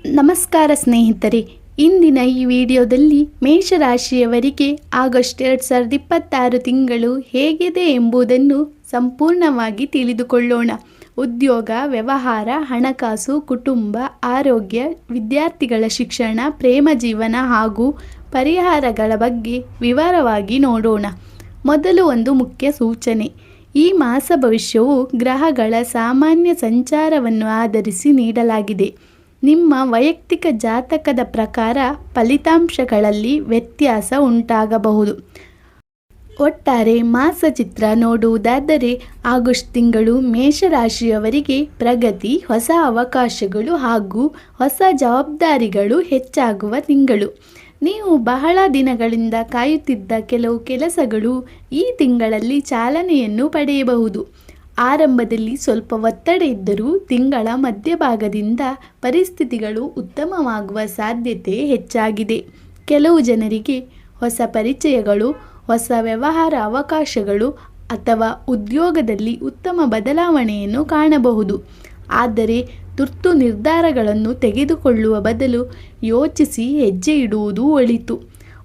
ನಮಸ್ಕಾರ ಸ್ನೇಹಿತರೆ, ಇಂದಿನ ಈ ವಿಡಿಯೋದಲ್ಲಿ ಮೇಷರಾಶಿಯವರಿಗೆ ಆಗಸ್ಟ್ 2026 ತಿಂಗಳು ಹೇಗಿದೆ ಎಂಬುದನ್ನು ಸಂಪೂರ್ಣವಾಗಿ ತಿಳಿದುಕೊಳ್ಳೋಣ. ಉದ್ಯೋಗ, ವ್ಯವಹಾರ, ಹಣಕಾಸು, ಕುಟುಂಬ, ಆರೋಗ್ಯ, ವಿದ್ಯಾರ್ಥಿಗಳ ಶಿಕ್ಷಣ, ಪ್ರೇಮ ಜೀವನ ಹಾಗೂ ಪರಿಹಾರಗಳ ಬಗ್ಗೆ ವಿವರವಾಗಿ ನೋಡೋಣ. ಮೊದಲು ಒಂದು ಮುಖ್ಯ ಸೂಚನೆ. ಈ ಮಾಸ ಭವಿಷ್ಯವು ಗ್ರಹಗಳ ಸಾಮಾನ್ಯ ಸಂಚಾರವನ್ನು ಆಧರಿಸಿ ನೀಡಲಾಗಿದೆ. ನಿಮ್ಮ ವೈಯಕ್ತಿಕ ಜಾತಕದ ಪ್ರಕಾರ ಫಲಿತಾಂಶಗಳಲ್ಲಿ ವ್ಯತ್ಯಾಸ ಉಂಟಾಗಬಹುದು. ಒಟ್ಟಾರೆ ಮಾಸ ಚಿತ್ರ ನೋಡುವುದಾದರೆ ಆಗಸ್ಟ್ ತಿಂಗಳು ಮೇಷರಾಶಿಯವರಿಗೆ ಪ್ರಗತಿ, ಹೊಸ ಅವಕಾಶಗಳು ಹಾಗೂ ಹೊಸ ಜವಾಬ್ದಾರಿಗಳು ಹೆಚ್ಚಾಗುವ ತಿಂಗಳು. ನೀವು ಬಹಳ ದಿನಗಳಿಂದ ಕಾಯುತ್ತಿದ್ದ ಕೆಲವು ಕೆಲಸಗಳು ಈ ತಿಂಗಳಲ್ಲಿ ಚಾಲನೆಯನ್ನು ಪಡೆಯಬಹುದು. ಆರಂಭದಲ್ಲಿ ಸ್ವಲ್ಪ ಒತ್ತಡ ಇದ್ದರೂ ತಿಂಗಳ ಮಧ್ಯಭಾಗದಿಂದ ಪರಿಸ್ಥಿತಿಗಳು ಉತ್ತಮವಾಗುವ ಸಾಧ್ಯತೆ ಹೆಚ್ಚಾಗಿದೆ. ಕೆಲವು ಜನರಿಗೆ ಹೊಸ ಪರಿಚಯಗಳು, ಹೊಸ ವ್ಯವಹಾರ ಅವಕಾಶಗಳು ಅಥವಾ ಉದ್ಯೋಗದಲ್ಲಿ ಉತ್ತಮ ಬದಲಾವಣೆಯನ್ನು ಕಾಣಬಹುದು. ಆದರೆ ತುರ್ತು ನಿರ್ಧಾರಗಳನ್ನು ತೆಗೆದುಕೊಳ್ಳುವ ಬದಲು ಯೋಚಿಸಿ ಹೆಜ್ಜೆ ಇಡುವುದು ಒಳಿತು.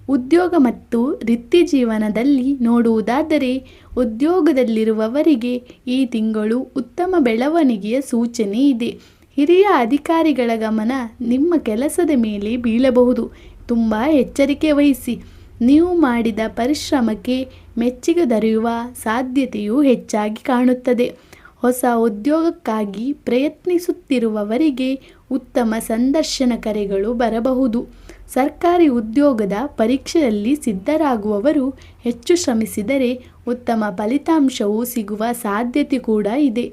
ಉದ್ಯೋಗ ಮತ್ತು ವೃತ್ತಿ ಜೀವನದಲ್ಲಿ ನೋಡುವುದಾದರೆ ಉದ್ಯೋಗದಲ್ಲಿರುವವರಿಗೆ ಈ ತಿಂಗಳು ಉತ್ತಮ ಬೆಳವಣಿಗೆಯ ಸೂಚನೆ ಇದೆ. ಹಿರಿಯ ಅಧಿಕಾರಿಗಳ ಗಮನ ನಿಮ್ಮ ಕೆಲಸದ ಮೇಲೆ ಬೀಳಬಹುದು. ತುಂಬ ಎಚ್ಚರಿಕೆ ವಹಿಸಿ. ನೀವು ಮಾಡಿದ ಪರಿಶ್ರಮಕ್ಕೆ ಮೆಚ್ಚುಗೆ ದೊರೆಯುವ ಸಾಧ್ಯತೆಯು ಹೆಚ್ಚಾಗಿ ಕಾಣುತ್ತದೆ. ಹೊಸ ಉದ್ಯೋಗಕ್ಕಾಗಿ ಪ್ರಯತ್ನಿಸುತ್ತಿರುವವರಿಗೆ ಉತ್ತಮ ಸಂದರ್ಶನ ಕರೆಗಳು ಬರಬಹುದು. ಸರ್ಕಾರಿ ಉದ್ಯೋಗದ ಪರೀಕ್ಷೆಯಲ್ಲಿ ಸಿದ್ಧರಾಗುವವರು ಹೆಚ್ಚು ಶ್ರಮಿಸಿದರೆ ಉತ್ತಮ ಫಲಿತಾಂಶವು ಸಿಗುವ ಸಾಧ್ಯತೆ ಕೂಡ ಇದೆ.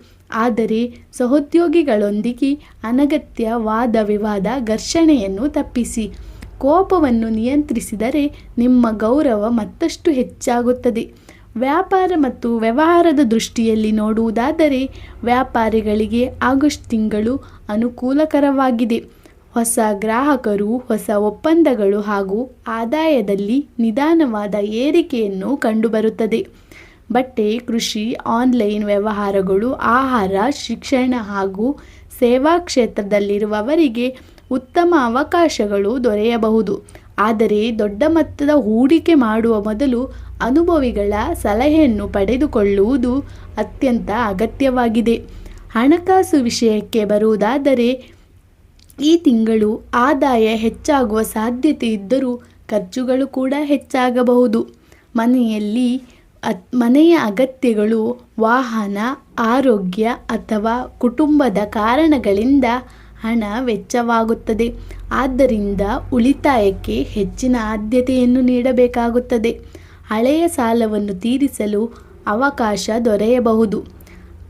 ಆದರೆ ಸಹೋದ್ಯೋಗಿಗಳೊಂದಿಗೆ ಅನಗತ್ಯ ವಾದ ವಿವಾದ, ಘರ್ಷಣೆಯನ್ನು ತಪ್ಪಿಸಿ. ಕೋಪವನ್ನು ನಿಯಂತ್ರಿಸಿದರೆ ನಿಮ್ಮ ಗೌರವ ಮತ್ತಷ್ಟು ಹೆಚ್ಚಾಗುತ್ತದೆ. ವ್ಯಾಪಾರ ಮತ್ತು ವ್ಯವಹಾರದ ದೃಷ್ಟಿಯಲ್ಲಿ ನೋಡುವುದಾದರೆ ವ್ಯಾಪಾರಿಗಳಿಗೆ ಆಗಸ್ಟ್ ತಿಂಗಳು ಅನುಕೂಲಕರವಾಗಿದೆ. ಹೊಸ ಗ್ರಾಹಕರು, ಹೊಸ ಒಪ್ಪಂದಗಳು ಹಾಗೂ ಆದಾಯದಲ್ಲಿ ನಿಧಾನವಾದ ಏರಿಕೆಯನ್ನು ಕಂಡುಬರುತ್ತದೆ. ಬಟ್ಟೆ, ಕೃಷಿ, ಆನ್ಲೈನ್ ವ್ಯವಹಾರಗಳು, ಆಹಾರ, ಶಿಕ್ಷಣ ಹಾಗೂ ಸೇವಾ ಕ್ಷೇತ್ರದಲ್ಲಿರುವವರಿಗೆ ಉತ್ತಮ ಅವಕಾಶಗಳು ದೊರೆಯಬಹುದು. ಆದರೆ ದೊಡ್ಡ ಮೊತ್ತದ ಹೂಡಿಕೆ ಮಾಡುವ ಮೊದಲು ಅನುಭವಿಗಳ ಸಲಹೆಯನ್ನು ಪಡೆದುಕೊಳ್ಳುವುದು ಅತ್ಯಂತ ಅಗತ್ಯವಾಗಿದೆ. ಹಣಕಾಸು ವಿಷಯಕ್ಕೆ ಬರುವುದಾದರೆ ಈ ತಿಂಗಳು ಆದಾಯ ಹೆಚ್ಚಾಗುವ ಸಾಧ್ಯತೆ ಇದ್ದರೂ ಖರ್ಚುಗಳು ಕೂಡ ಹೆಚ್ಚಾಗಬಹುದು. ಮನೆಯ ಅಗತ್ಯಗಳು, ವಾಹನ, ಆರೋಗ್ಯ ಅಥವಾ ಕುಟುಂಬದ ಕಾರಣಗಳಿಂದ ಹಣ ವೆಚ್ಚವಾಗುತ್ತದೆ. ಆದ್ದರಿಂದ ಉಳಿತಾಯಕ್ಕೆ ಹೆಚ್ಚಿನ ಆದ್ಯತೆಯನ್ನು ನೀಡಬೇಕಾಗುತ್ತದೆ. ಹಳೆಯ ಸಾಲವನ್ನು ತೀರಿಸಲು ಅವಕಾಶ ದೊರೆಯಬಹುದು.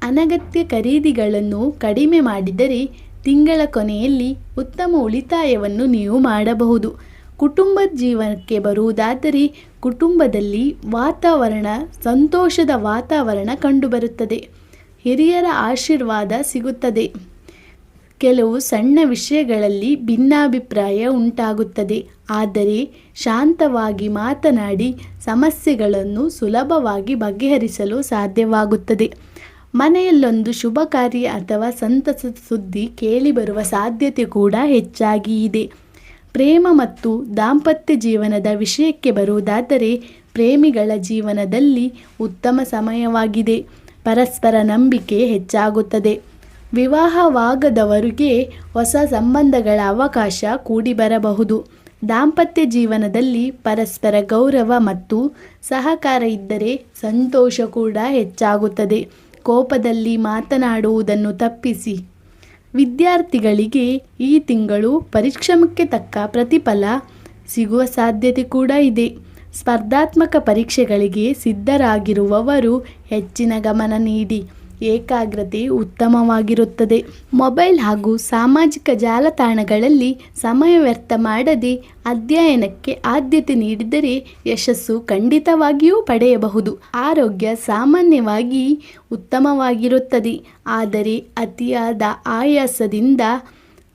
ಅನಗತ್ಯ ಖರೀದಿಗಳನ್ನು ಕಡಿಮೆ ಮಾಡಿದರೆ ತಿಂಗಳ ಕೊನೆಯಲ್ಲಿ ಉತ್ತಮ ಉಳಿತಾಯವನ್ನು ನೀವು ಮಾಡಬಹುದು. ಕುಟುಂಬದ ಜೀವನಕ್ಕೆ ಬರುವುದಾದರೆ ಕುಟುಂಬದಲ್ಲಿ ಸಂತೋಷದ ವಾತಾವರಣ ಕಂಡುಬರುತ್ತದೆ. ಹಿರಿಯರ ಆಶೀರ್ವಾದ ಸಿಗುತ್ತದೆ. ಕೆಲವು ಸಣ್ಣ ವಿಷಯಗಳಲ್ಲಿ ಭಿನ್ನಾಭಿಪ್ರಾಯ ಉಂಟಾಗುತ್ತದೆ. ಆದರೆ ಶಾಂತವಾಗಿ ಮಾತನಾಡಿ ಸಮಸ್ಯೆಗಳನ್ನು ಸುಲಭವಾಗಿ ಬಗೆಹರಿಸಲು ಸಾಧ್ಯವಾಗುತ್ತದೆ. ಮನೆಯಲ್ಲೊಂದು ಶುಭ ಕಾರ್ಯ ಅಥವಾ ಸಂತಸದ ಸುದ್ದಿ ಕೇಳಿಬರುವ ಸಾಧ್ಯತೆ ಕೂಡ ಹೆಚ್ಚಾಗಿ ಇದೆ. ಪ್ರೇಮ ಮತ್ತು ದಾಂಪತ್ಯ ಜೀವನದ ವಿಷಯಕ್ಕೆ ಬರುವುದಾದರೆ ಪ್ರೇಮಿಗಳ ಜೀವನದಲ್ಲಿ ಉತ್ತಮ ಸಮಯವಾಗಿದೆ. ಪರಸ್ಪರ ನಂಬಿಕೆ ಹೆಚ್ಚಾಗುತ್ತದೆ. ವಿವಾಹವಾಗದವರಿಗೆ ಹೊಸ ಸಂಬಂಧಗಳ ಅವಕಾಶ ಕೂಡಿಬರಬಹುದು. ದಾಂಪತ್ಯ ಜೀವನದಲ್ಲಿ ಪರಸ್ಪರ ಗೌರವ ಮತ್ತು ಸಹಕಾರ ಇದ್ದರೆ ಸಂತೋಷ ಕೂಡ ಹೆಚ್ಚಾಗುತ್ತದೆ. ಕೋಪದಲ್ಲಿ ಮಾತನಾಡುವುದನ್ನು ತಪ್ಪಿಸಿ. ವಿದ್ಯಾರ್ಥಿಗಳಿಗೆ ಈ ತಿಂಗಳು ಪರಿಶ್ರಮಕ್ಕೆ ತಕ್ಕ ಪ್ರತಿಫಲ ಸಿಗುವ ಸಾಧ್ಯತೆ ಕೂಡ ಇದೆ. ಸ್ಪರ್ಧಾತ್ಮಕ ಪರೀಕ್ಷೆಗಳಿಗೆ ಸಿದ್ಧರಾಗಿರುವವರು ಹೆಚ್ಚಿನ ಗಮನ ನೀಡಿ. ಏಕಾಗ್ರತೆ ಉತ್ತಮವಾಗಿರುತ್ತದೆ. ಮೊಬೈಲ್ ಹಾಗೂ ಸಾಮಾಜಿಕ ಜಾಲತಾಣಗಳಲ್ಲಿ ಸಮಯ ವ್ಯರ್ಥ ಮಾಡದೆ ಅಧ್ಯಯನಕ್ಕೆ ಆದ್ಯತೆ ನೀಡಿದರೆ ಯಶಸ್ಸು ಖಂಡಿತವಾಗಿಯೂ ಪಡೆಯಬಹುದು. ಆರೋಗ್ಯ ಸಾಮಾನ್ಯವಾಗಿ ಉತ್ತಮವಾಗಿರುತ್ತದೆ. ಆದರೆ ಅತಿಯಾದ ಆಯಾಸದಿಂದ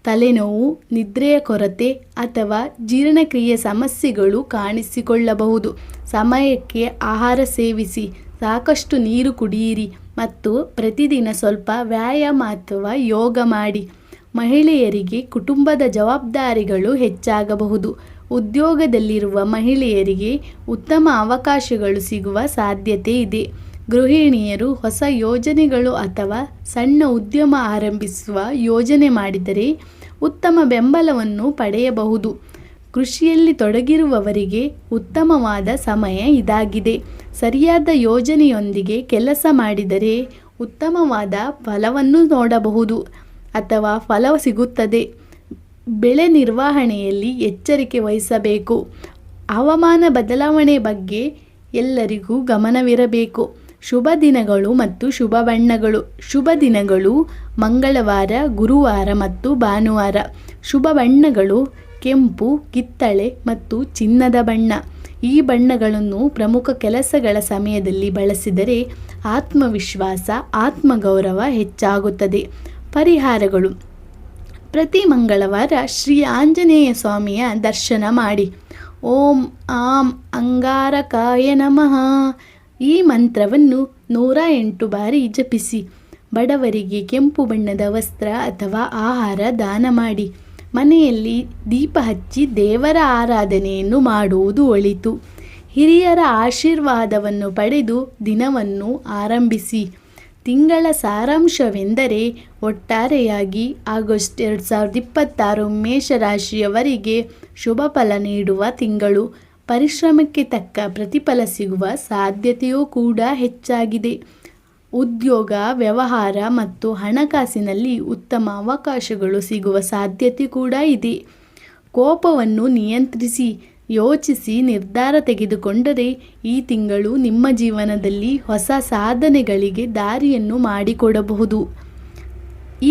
ತಲೆನೋವು, ನಿದ್ರೆಯ ಕೊರತೆ ಅಥವಾ ಜೀರ್ಣಕ್ರಿಯೆ ಸಮಸ್ಯೆಗಳು ಕಾಣಿಸಿಕೊಳ್ಳಬಹುದು. ಸಮಯಕ್ಕೆ ಆಹಾರ ಸೇವಿಸಿ, ಸಾಕಷ್ಟು ನೀರು ಕುಡಿಯಿರಿ ಮತ್ತು ಪ್ರತಿದಿನ ಸ್ವಲ್ಪ ವ್ಯಾಯಾಮ ಅಥವಾ ಯೋಗ ಮಾಡಿ. ಮಹಿಳೆಯರಿಗೆ ಕುಟುಂಬದ ಜವಾಬ್ದಾರಿಗಳು ಹೆಚ್ಚಾಗಬಹುದು. ಉದ್ಯೋಗದಲ್ಲಿರುವ ಮಹಿಳೆಯರಿಗೆ ಉತ್ತಮ ಅವಕಾಶಗಳು ಸಿಗುವ ಸಾಧ್ಯತೆ ಇದೆ. ಗೃಹಿಣಿಯರು ಹೊಸ ಯೋಜನೆಗಳು ಅಥವಾ ಸಣ್ಣ ಉದ್ಯಮ ಆರಂಭಿಸುವ ಯೋಜನೆ ಮಾಡಿದರೆ ಉತ್ತಮ ಬೆಂಬಲವನ್ನು ಪಡೆಯಬಹುದು. ಕೃಷಿಯಲ್ಲಿ ತೊಡಗಿರುವವರಿಗೆ ಉತ್ತಮವಾದ ಸಮಯ ಇದಾಗಿದೆ. ಸರಿಯಾದ ಯೋಜನೆಯೊಂದಿಗೆ ಕೆಲಸ ಮಾಡಿದರೆ ಉತ್ತಮವಾದ ಫಲವನ್ನು ನೋಡಬಹುದು ಅಥವಾ ಫಲ ಸಿಗುತ್ತದೆ. ಬೆಳೆ ನಿರ್ವಹಣೆಯಲ್ಲಿ ಎಚ್ಚರಿಕೆ ವಹಿಸಬೇಕು. ಹವಾಮಾನ ಬದಲಾವಣೆ ಬಗ್ಗೆ ಎಲ್ಲರಿಗೂ ಗಮನವಿರಬೇಕು. ಶುಭ ದಿನಗಳು ಮತ್ತು ಶುಭ ಬಣ್ಣಗಳು. ಶುಭ ದಿನಗಳು ಮಂಗಳವಾರ, ಗುರುವಾರ ಮತ್ತು ಭಾನುವಾರ. ಶುಭ ಬಣ್ಣಗಳು ಕೆಂಪು, ಕಿತ್ತಳೆ ಮತ್ತು ಚಿನ್ನದ ಬಣ್ಣ. ಈ ಬಣ್ಣಗಳನ್ನು ಪ್ರಮುಖ ಕೆಲಸಗಳ ಸಮಯದಲ್ಲಿ ಬಳಸಿದರೆ ಆತ್ಮವಿಶ್ವಾಸ, ಆತ್ಮಗೌರವ ಹೆಚ್ಚಾಗುತ್ತದೆ. ಪರಿಹಾರಗಳು: ಪ್ರತಿ ಮಂಗಳವಾರ ಶ್ರೀ ಆಂಜನೇಯ ಸ್ವಾಮಿಯ ದರ್ಶನ ಮಾಡಿ. ಓಂ ಆಂ ಅಂಗಾರಕಾಯ ನಮಃ ಈ ಮಂತ್ರವನ್ನು 108 ಬಾರಿ ಜಪಿಸಿ. ಬಡವರಿಗೆ ಕೆಂಪು ಬಣ್ಣದ ವಸ್ತ್ರ ಅಥವಾ ಆಹಾರ ದಾನ ಮಾಡಿ. ಮನೆಯಲ್ಲಿ ದೀಪ ಹಚ್ಚಿ ದೇವರ ಆರಾಧನೆಯನ್ನು ಮಾಡುವುದು ಒಳಿತು. ಹಿರಿಯರ ಆಶೀರ್ವಾದವನ್ನು ಪಡೆದು ದಿನವನ್ನು ಆರಂಭಿಸಿ. ತಿಂಗಳ ಸಾರಾಂಶವೆಂದರೆ ಒಟ್ಟಾರೆಯಾಗಿ ಆಗಸ್ಟ್ 2026 ಮೇಷರಾಶಿಯವರಿಗೆ ಶುಭ ಫಲ ನೀಡುವ ತಿಂಗಳು. ಪರಿಶ್ರಮಕ್ಕೆ ತಕ್ಕ ಪ್ರತಿಫಲ ಸಿಗುವ ಸಾಧ್ಯತೆಯೂ ಕೂಡ ಹೆಚ್ಚಾಗಿದೆ. ಉದ್ಯೋಗ, ವ್ಯವಹಾರ ಮತ್ತು ಹಣಕಾಸಿನಲ್ಲಿ ಉತ್ತಮ ಅವಕಾಶಗಳು ಸಿಗುವ ಸಾಧ್ಯತೆ ಕೂಡ ಇದೆ. ಕೋಪವನ್ನು ನಿಯಂತ್ರಿಸಿ ಯೋಚಿಸಿ ನಿರ್ಧಾರ ತೆಗೆದುಕೊಂಡರೆ ಈ ತಿಂಗಳು ನಿಮ್ಮ ಜೀವನದಲ್ಲಿ ಹೊಸ ಸಾಧನೆಗಳಿಗೆ ದಾರಿಯನ್ನು ಮಾಡಿಕೊಡಬಹುದು.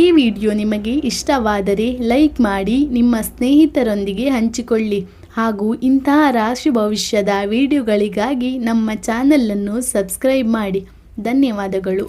ಈ ವಿಡಿಯೋ ನಿಮಗೆ ಇಷ್ಟವಾದರೆ ಲೈಕ್ ಮಾಡಿ, ನಿಮ್ಮ ಸ್ನೇಹಿತರೊಂದಿಗೆ ಹಂಚಿಕೊಳ್ಳಿ ಹಾಗೂ ಇಂತಹ ರಾಶಿ ಭವಿಷ್ಯದ ವಿಡಿಯೋಗಳಿಗಾಗಿ ನಮ್ಮ ಚಾನಲನ್ನು ಸಬ್ಸ್ಕ್ರೈಬ್ ಮಾಡಿ. ಧನ್ಯವಾದಗಳು.